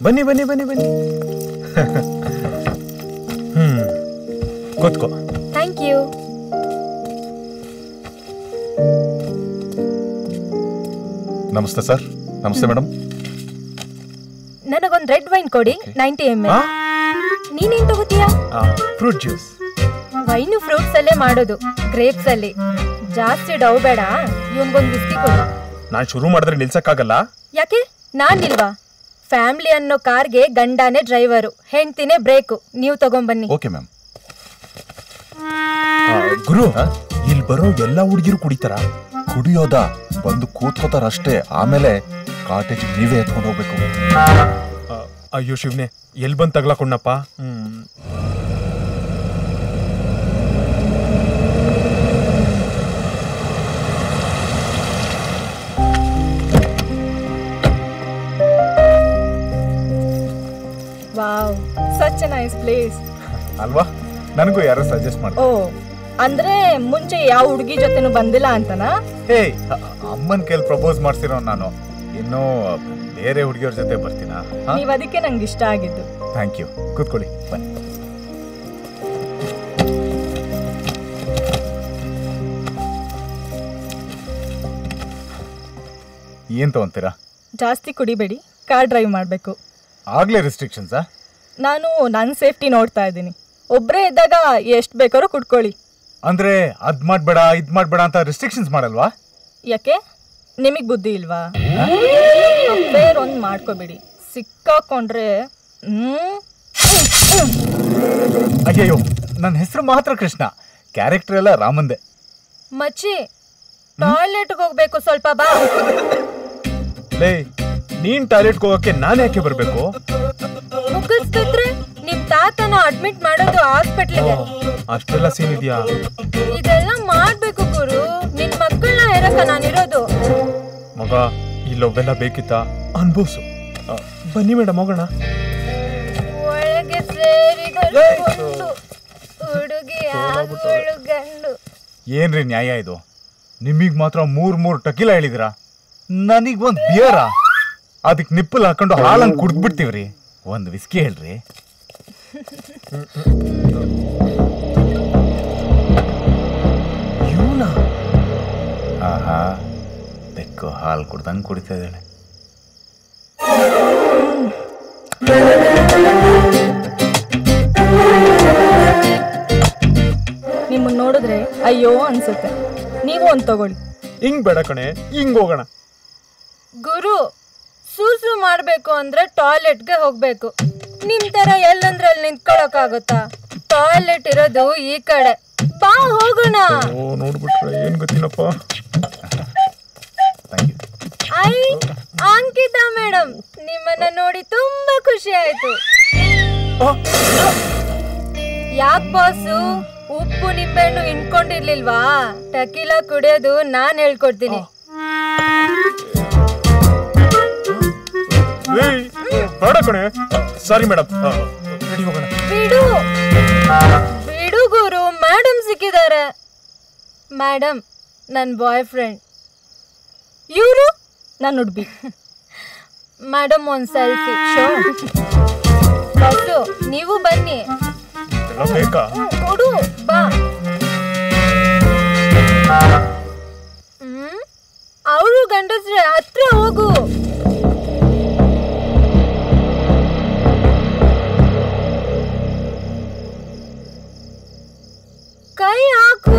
ಬನ್ನಿ ಬನ್ನಿ ಬನ್ನಿ ಬನ್ನಿ. ಕೂತ್ಕೋ. Thank you. ನಮಸ್ತೆ ಸರ್. ನಮಸ್ತೆ ಮೇಡಮ್. ನನಗೊಂದು ರೆಡ್ ವೈನ್ ಕೊಡಿ, 90 ml. ನೀನೇನ್ ತಗೋತೀಯಾ? Fruit juice. ವೈನು ಫ್ರೂಟ್ಸ್ ಅಲ್ಲೇ ಮಾಡೋದು, ಗ್ರೇಪ್ಸ್ ಅಲ್ಲಿ. ಜಾಸ್ತಿ ಡವ್ ಬೇಡ. ಇವನ್ಗೊಂದು ವಿಸ್ಕಿ ಕೊಡು. ನಾನ್ ಶುರು ಮಾಡಿದ್ರೆ ನಿಲ್ಸಕ್ಕಾಗಲ್ಲ. ಯಾಕೆ? ನಾನಿಲ್ವಾ? ಫ್ಯಾಮಿಲಿ ಅನ್ನೋ ಕಾರ್ಗೆ ಗಂಡನೇ ಡ್ರೈವರು, ಹೆಂಡ್ತಿನೇ ಬ್ರೇಕು. ನೀವು ತಗೊಂಬನ್ನಿ. Okay ma'am. ಗುರು, ಇಲ್ಲಿ ಬರೋ ಎಲ್ಲಾ ಹುಡುಗಿರು ಕುಡಿತಾರ? ಕುಡಿಯೋದ ಬಂದು ಕೂತ್ಕೋತಾರ ಅಷ್ಟೇ. ಆಮೇಲೆ ಕಾಟೇಜ್ ನೀವೇ ಎತ್ಕೊಂಡು ಹೋಗ್ಬೇಕು. ಅಯ್ಯೋ ಶಿವನೇ, ಎಲ್ ಬಂದ್ ತಗ್ಲಾಕೊಂಡಪ್ಪ. Wow, such a nice place ಅಲ್ವಾ? ನನಗೂ ಯಾರೋ ಸಜೆಸ್ಟ್ ಮಾಡಿ. ಓ, ಅಂದ್ರೆ ಮುಂಚೆ ಯಾವ ಹುಡುಗಿ ಜೊತೆನೂ ಬಂದಿಲ್ಲ ಅಂತನಾ? ಹೇ, ಅಮ್ಮನ್ ಕೈಲಿ ಪ್ರಪೋಸ್ ಮಾಡ್ಸಿರೋ ನಾನು. ಇನ್ನೂ ಬೇರೆ ಹುಡುಗಿಯವ್ರ ಜೊತೆ ಬರ್ತೀನಾ? ನೀವ್ ಅದಕ್ಕೆ ನಂಗೆ ಇಷ್ಟ ಆಗಿದ್ದು. Thank you. ಕೂತ್ಕೊಳ್ಳಿ, ಬನ್ನಿ. ಏನ್ ತಗೊಂತೀರಾ? ಜಾಸ್ತಿ ಕುಡಿಬೇಡಿ, ಕಾರ್ ಡ್ರೈವ್ ಮಾಡ್ಬೇಕು. ಆಗ್ಲೇ ರೆಸ್ಟ್ರಿಕ್ಷನ್ಸಾ? ನಾನು ನನ್ನ ಸೇಫ್ಟಿ ನೋಡ್ತಾ ಇದ್ದೀನಿ. ಒಬ್ರೇ ಇದ್ದಾಗ ಎಷ್ಟು ಬೇಕಾದ್ರೂ ಕುಡ್ಕೊಳ್ಳಿ. ಅಂದ್ರೆ ಅದ್ ಮಾಡ್ಬೇಡ ಇದ್ ಮಾಡ್ಬೇಡ ಅಂತ ರೆಸ್ಟ್ರಿಕ್ಷನ್ಸ್ ಮಾಡಲ್ವಾ? ಯಾಕೆ? ನಿಮಗ್ ಬುದ್ಧಿ ಇಲ್ವಾ? ಬೇರೊಂದು ಮಾಡ್ಕೋಬೇಡಿ, ಸಿಕ್ಕಾಕೊಂಡ್ರೆ ಅಯ್ಯಯ್ಯೋ, ನನ್ನ ಹೆಸರು ಮಾತ್ರ ಕೃಷ್ಣ, ಕ್ಯಾರೆಕ್ಟರ್ ಎಲ್ಲ ರಾಮಂದೆ. ಮಚ್ಚಿ, ಟಾಯ್ಲೆಟ್ಗೆ ಹೋಗ್ಬೇಕು, ಸ್ವಲ್ಪ ಬಾ. ಲೇ, ನೀನ್ ಟಾಯ್ಲೆಟ್ಗೆ ಹೋಗಕ್ಕೆ ನಾನ್ ಯಾಕೆ ಬರ್ಬೇಕು? ಮುಗಿಸ್ತಿದ್ರೆ ನಿಮ್ ತಾತನ ಅಡ್ಮಿಟ್ ಮಾಡೋದು ಹಾಸ್ಪಿಟ್ಲಿಗೆ. ಅಷ್ಟೆಲ್ಲ ಸೀನ್ ಇದೆಯಾ? ಇದೆಲ್ಲ ಮಾಡ್ಬೇಕು ಗುರು. ನಿನ್ ಮಕ್ಕಳನ್ನ ಹೆರಕ ನಾನಿರೋದು. ಮಗ, ಇಲ್ಲೊಬ್ಬೆಲ್ಲ ಬೇಕಿತ್ತ? ಅನ್ಭವ್ಸು. ಬನ್ನಿ ಮೇಡಮ್, ಹೋಗೋಣ. ಒಳಗೆ ಸೇರಿದ ಹುಡುಗಿ ಆಗೋಳು ಗಂಡು. ಏನ್ರಿ ನ್ಯಾಯ ಇದು? ನಿಮಗ್ ಮಾತ್ರ ಮೂರ್ ಟಕಿಲ ಹೇಳಿದಿರಾ, ನನಗ್ ಒಂದ್ ಬಿಯರಾ? ಅದಕ್ ನಿಪ್ಪಲ್ ಹಾಕೊಂಡು ಹಾಲಂಗ್ ಕುಡ್ದ್ಬಿಡ್ತೀವ್ರಿ. ಒಂದ್ ವಿಸ್ಕಿ ಹೇಳ್ರಿ. ಇವನಾ? ಆಹಾ, ಬೆಕ್ಕು ಹಾಲು ಕುಡ್ದಂಗ್ ಕುಡಿತಾ ಇದ್ದಾಳೆ. ನಿಮ್ಮನ್ನ ನೋಡಿದ್ರೆ ಅಯ್ಯೋ ಅನ್ಸುತ್ತೆ. ನೀವು ಒಂದ್ ತಗೊಳ್ಳಿ. ಹಿಂಗ್ ಬೇಡ ಕಣೆ, ಹಿಂಗ್ ಹೋಗೋಣ. ಗುರು, ಸೂಸು ಮಾಡ್ಬೇಕು ಅಂದ್ರೆ ಟಾಯ್ಲೆಟ್ಗೆ ಹೋಗ್ಬೇಕು. ನಿಮ್ ತರ ಎಲ್ಲಂದ್ರಲ್ಲಿ ನಿಂತ್ಕೊಳಕ್ಕಾಗುತ್ತಾ? ಟಾಯ್ಲೆಟ್ ಇರೋದು ಈ ಕಡೆ. ಬಾ ಹೋಗೋಣ. ನೋಡ್ಬಿಟ್ರೆ ಏನ್ ಗೊತ್ತಿನಪ್ಪ. ಐ, ಅಂಕಿತಾ ಮೇಡಮ್, ನಿಮ್ಮನ್ನ ನೋಡಿ ತುಂಬಾ ಖುಷಿ ಆಯ್ತು. ಯಾಕ್ ಬಾಸು, ಉಪ್ಪು ನಿಂಬೆಹಣ್ಣು ಇನ್ಕೊಂಡಿರ್ಲಿಲ್ವಾ? ಟಕೀಲಾ ಕುಡಿಯೋದು ನಾನ್ ಹೇಳ್ಕೊಡ್ತೀನಿ. ಬೇಡ ಕಣೆ. ಸಾರಿ ಮೇಡಮ್, ರೆಡಿ ಹೋಗೋಣ. ಬಿಡು ಬಿಡು ಗುರು, ಮೇಡಮ್ ಸಿಕ್ಕಿದ್ದಾರೆ. ಮೇಡಮ್ ನನ್ನ ಬಾಯ್ ಫ್ರೆಂಡ್, ಇವರು ನನ್ನ ಹುಡುಗಿ. ಮೇಡಮ್ ಒಂದ್ ಸೆಲ್ಫಿ. ಬಸ್ಸು, ನೀವು ಬನ್ನಿ. ಬೇಕಾ? ಕೊಡು, ಬಾ. ಅವರು ಗಂಡಸ್ರೆ, ಹತ್ರ ಹೋಗು. ಕೈ ಹಾಕು.